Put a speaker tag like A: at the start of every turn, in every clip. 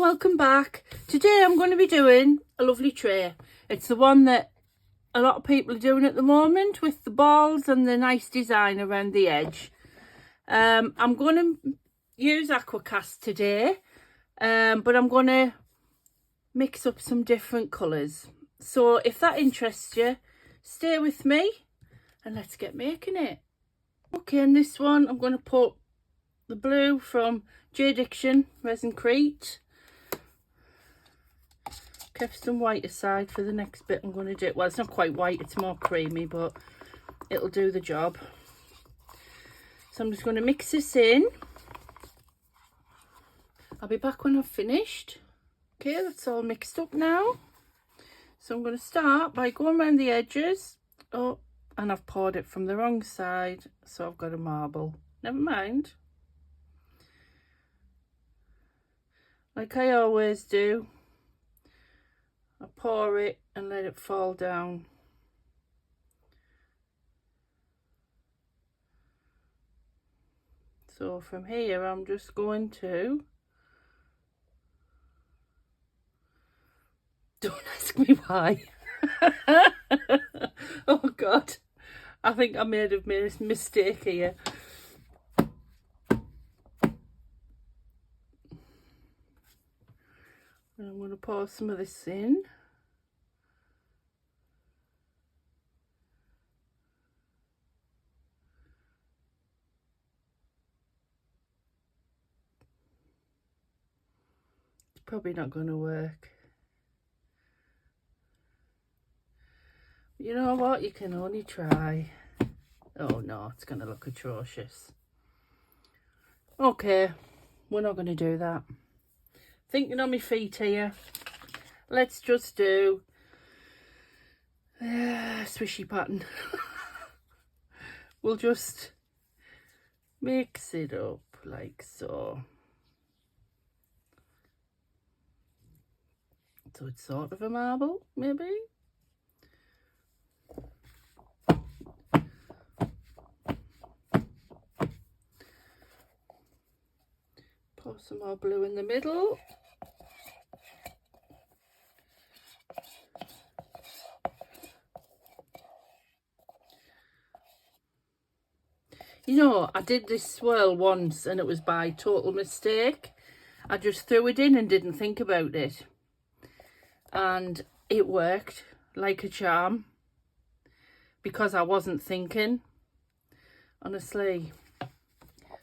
A: welcome back. Today I'm going to be doing a lovely tray. It's the one that a lot of people are doing at the moment with the balls and the nice design around the edge. I'm going to use AquaCast today, but I'm going to mix up some different colours. So if that interests you, stay with me and let's get making it. Okay, in this one I'm going to put the blue from J Resin Crete. Kept some white aside for the next bit I'm going to do. Well, it's not quite white, it's more creamy, but it'll do the job. So I'm just going to mix this in. I'll be back when I've finished. Okay, that's all mixed up now. So I'm going to start by going around the edges. Oh, and I've poured it from the wrong side, so I've got a marble. Never mind. Like I always do, I pour it and let it fall down. So from here I'm just going to, don't ask me why. Oh God, I think I made a mistake here. And I'm going to pour some of this in. It's probably not going to work. But you know what? You can only try. Oh no, it's going to look atrocious. Okay, we're not going to do that. Thinking on my feet here. Let's just do swishy pattern. We'll just mix it up like so. So it's sort of a marble, maybe. Pour some more blue in the middle. You know, I did this swirl once and it was by total mistake. I just threw it in and didn't think about it. And it worked like a charm because I wasn't thinking, honestly.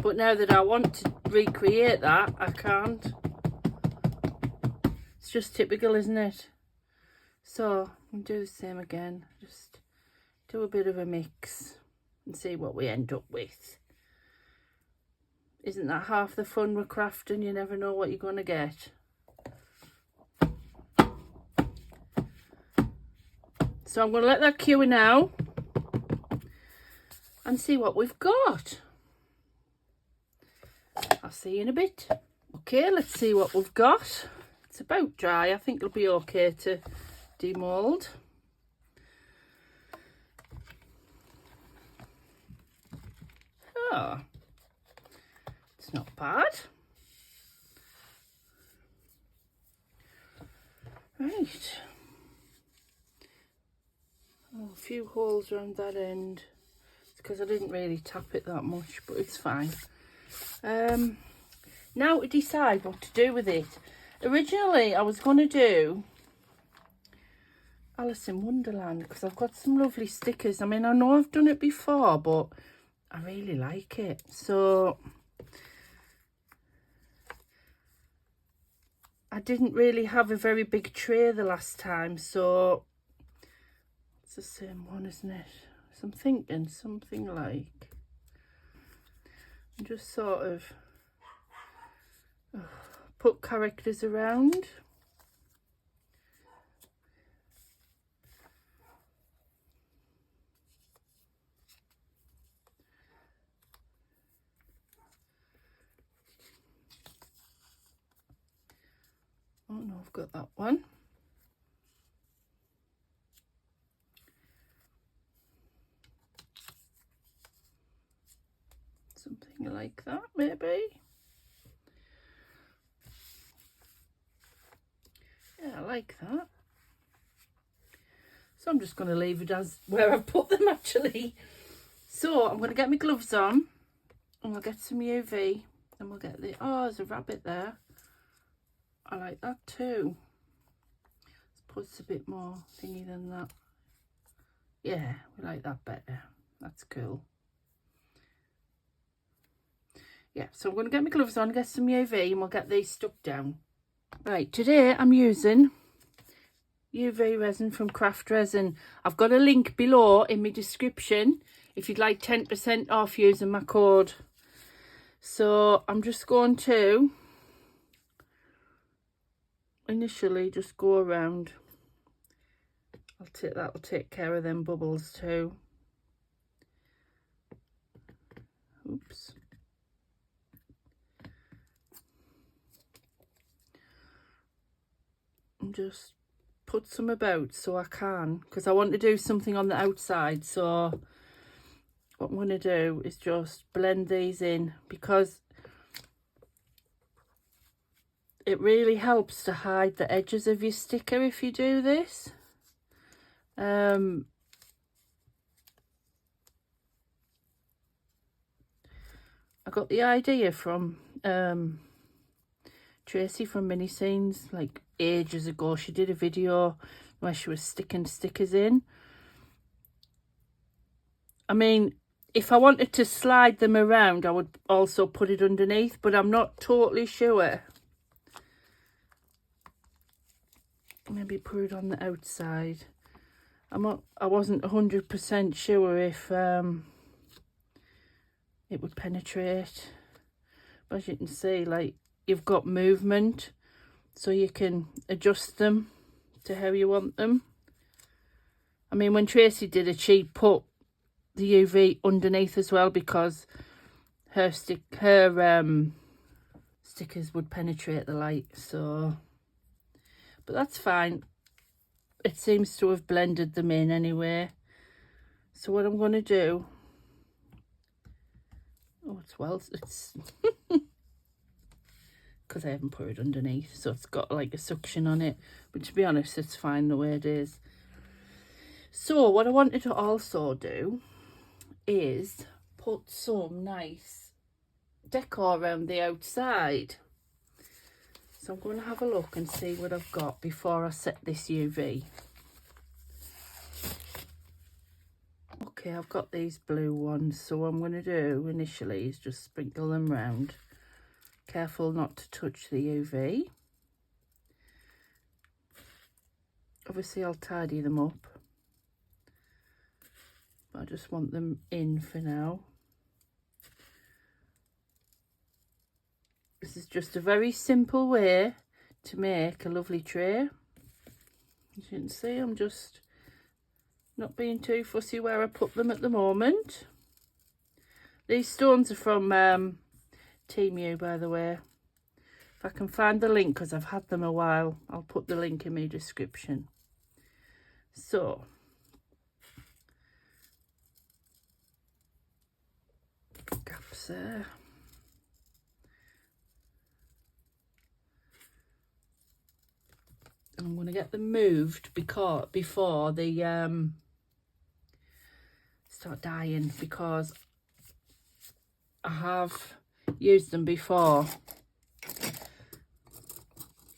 A: But now that I want to recreate that, I can't. It's just typical, isn't it? So I'm going to do the same again. Just do a bit of a mix and see what we end up with. Isn't that half the fun with crafting? You never know what you're going to get. So I'm going to let that cure now and see what we've got. I'll see you in a bit. Okay, let's see what we've got. It's about dry. I think it'll be okay to demold. Oh, it's not bad. Right. Oh, a few holes around that end. It's because I didn't really tap it that much, but it's fine. Now to decide what to do with it. Originally, I was going to do Alice in Wonderland because I've got some lovely stickers. I mean, I know I've done it before, but I really like it. So I didn't really have a very big tray the last time, so it's the same one, isn't it? So I'm thinking something like, just sort of put characters around. Oh no, I've got that one. Something like that, maybe. like that. So I'm just going to leave it as where I've put them actually. So I'm going to get my gloves on and we'll get some UV and we'll get the, oh, there's a rabbit there. I like that too. Let's put a bit more thingy than that. Yeah, we like that better. That's cool. Yeah, so I'm going to get my gloves on, get some UV and we'll get these stuck down. Right, today I'm using UV resin from Craft Resin. I've got a link below in my description if you'd like 10% off using my code. So I'm just going to initially just go around. That'll take care of them bubbles too. Oops. And just put some about so I can, because I want to do something on the outside. So what I'm going to do is just blend these in, because it really helps to hide the edges of your sticker if you do this. I got the idea from Tracy from Mini Scenes like ages ago. She did a video where she was sticking stickers in. I mean, if I wanted to slide them around, I would also put it underneath, but I'm not totally sure. Maybe put it on the outside. I wasn't 100% sure if it would penetrate. But as you can see, like, you've got movement, so you can adjust them to how you want them. I mean, when Tracy did it, she put the UV underneath as well, because her stickers would penetrate the light. So, but that's fine. It seems to have blended them in anyway. So what I'm going to do, it's because I haven't put it underneath, so it's got like a suction on it, but to be honest, it's fine the way it is. So what I wanted to also do is put some nice decor around the outside. So I'm going to have a look and see what I've got before I set this UV. Okay, I've got these blue ones, so what I'm going to do initially is just sprinkle them round. Careful not to touch the UV. Obviously I'll tidy them up, but I just want them in for now. This is just a very simple way to make a lovely tray. As you can see, I'm just not being too fussy where I put them at the moment. These stones are from Temu, by the way. If I can find the link, because I've had them a while, I'll put the link in my description. So, gaps there. I'm going to get them moved before they start dying, because I have used them before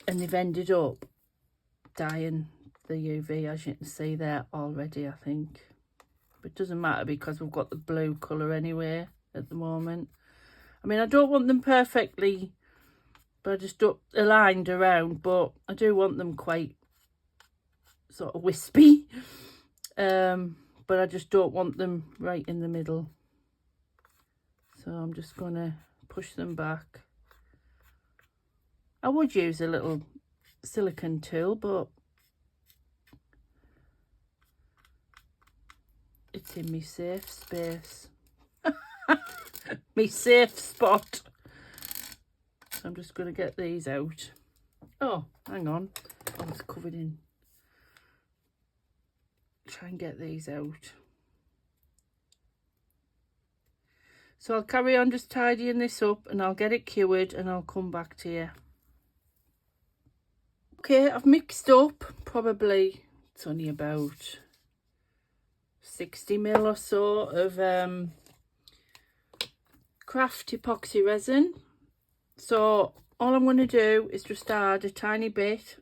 A: and they've ended up dying the UV, as you can see there already, I think. But it doesn't matter, because we've got the blue colour anyway at the moment. I mean, I don't want them perfectly, but I just aligned around, but I do want them quite sort of wispy. But I just don't want them right in the middle. So I'm just going to push them back. I would use a little silicone tool, but it's in my safe space. My safe spot. So I'm just going to get these out. Oh, hang on. Oh, it's covered in. Try and get these out. So I'll carry on just tidying this up and I'll get it cured and I'll come back to you. Okay, I've mixed up probably, it's only about 60 ml or so of Craft Epoxy resin. So all I'm going to do is just add a tiny bit.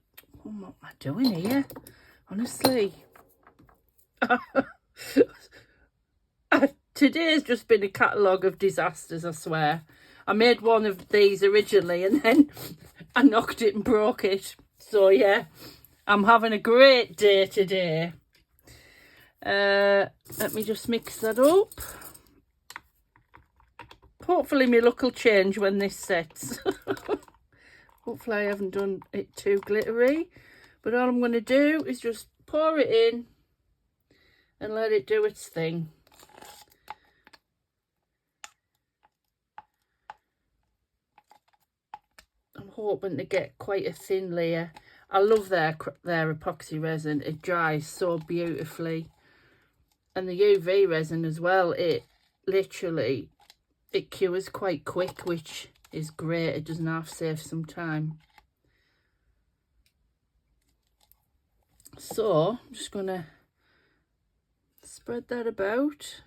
A: Oh, what am I doing here? Honestly. Today's just been a catalogue of disasters, I swear. I made one of these originally and then I knocked it and broke it. So yeah, I'm having a great day today. Let me just mix that up. Hopefully my look will change when this sets. Hopefully I haven't done it too glittery. But all I'm going to do is just pour it in and let it do its thing. I'm hoping to get quite a thin layer. I love their epoxy resin. It dries so beautifully. And the UV resin as well, it literally, it cures quite quick, which is great. It doesn't have to save some time. So I'm just going to spread that about.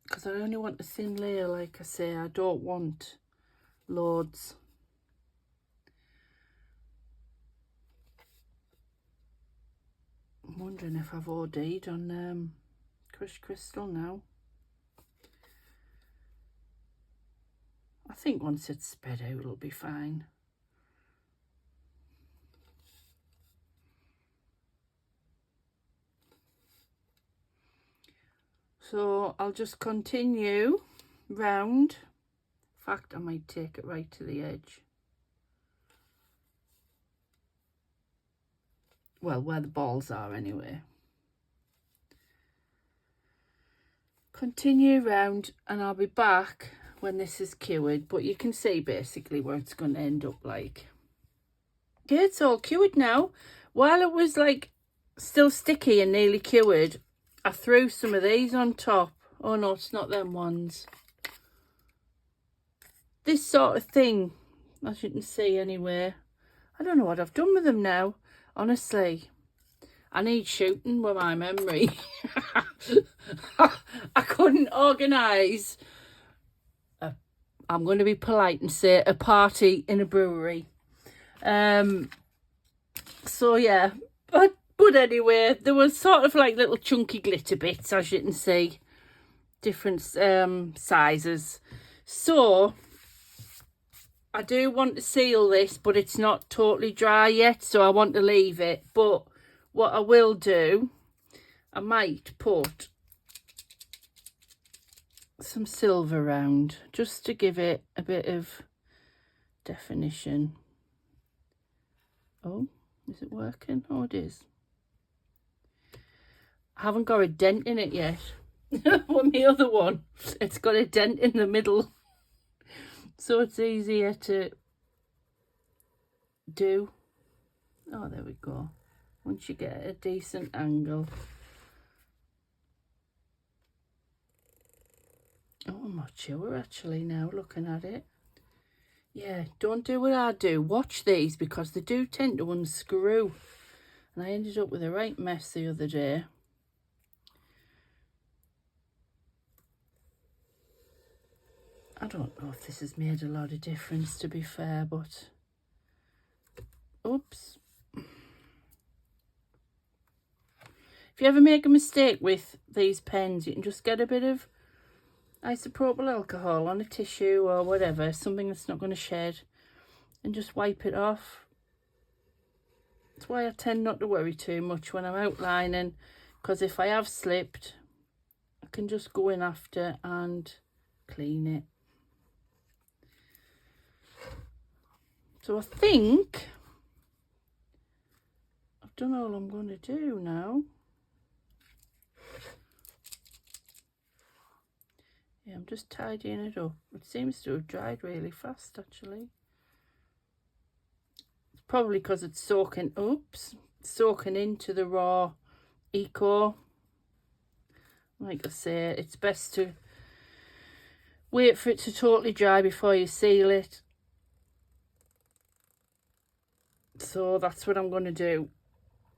A: Because I only want a thin layer, like I say. I don't want loads. I'm wondering if I've OD'd on crushed crystal now. I think once it's spread out, it'll be fine. So I'll just continue round. In fact, I might take it right to the edge. Well, where the balls are anyway. Continue round and I'll be back when this is cured, but you can see basically where it's going to end up like. Okay, it's all cured now. While it was like still sticky and nearly cured, I threw some of these on top. Oh no, it's not them ones. This sort of thing, as you can see anyway. I don't know what I've done with them now, honestly. I need shooting with my memory. I couldn't organise, I'm going to be polite and say, a party in a brewery. So yeah, but anyway, there was sort of like little chunky glitter bits, as you can see, different sizes. So I do want to seal this, but it's not totally dry yet, so I want to leave it. But what I will do, I might put some silver around just to give it a bit of definition. Oh, is it working? Oh, it is. I haven't got a dent in it yet. On the other one, it's got a dent in the middle, so it's easier to do. Oh, there we go. Once you get a decent angle. Oh, I'm not sure actually now looking at it. Yeah, don't do what I do. Watch these because they do tend to unscrew. And I ended up with a right mess the other day. I don't know if this has made a lot of difference, to be fair, but... Oops. If you ever make a mistake with these pens, you can just get a bit of isopropyl alcohol on a tissue or whatever, something that's not going to shed, and just wipe it off. That's why I tend not to worry too much when I'm outlining, because if I have slipped, I can just go in after and clean it. So I think I've done all I'm going to do now. Yeah, I'm just tidying it up. It seems to have dried really fast actually. It's probably because it's soaking, soaking into the raw Eco. Like I say, it's best to wait for it to totally dry before you seal it. So that's what I'm going to do.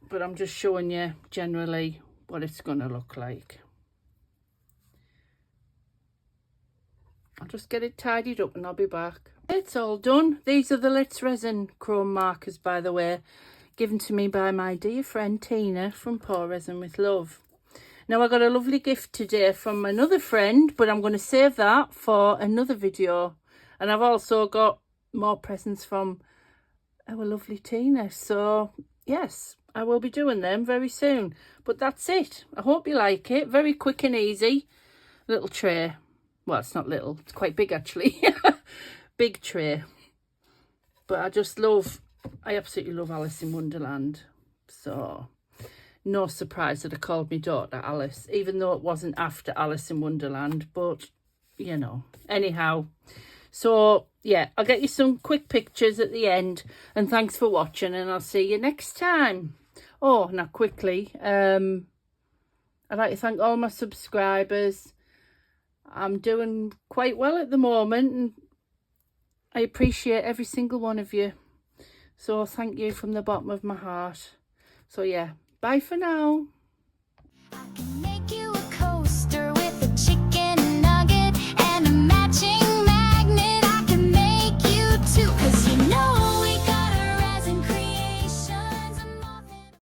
A: But I'm just showing you generally what it's going to look like. I'll just get it tidied up and I'll be back. It's all done. These are the Let's Resin chrome markers, by the way, given to me by my dear friend Tina from Pour Resin with Love. Now I got a lovely gift today from another friend, but I'm going to save that for another video. And I've also got more presents from our lovely Tina. So yes, I will be doing them very soon. But that's it. I hope you like it. Very quick and easy. Little tray. Well, it's not little. It's quite big actually. Big tray. But I absolutely love Alice in Wonderland. So no surprise that I called my daughter Alice, even though it wasn't after Alice in Wonderland. But, you know, anyhow. So, yeah, I'll get you some quick pictures at the end. And thanks for watching, and I'll see you next time. Oh, now quickly, I'd like to thank all my subscribers. I'm doing quite well at the moment, and I appreciate every single one of you. So thank you from the bottom of my heart. So, yeah, bye for now.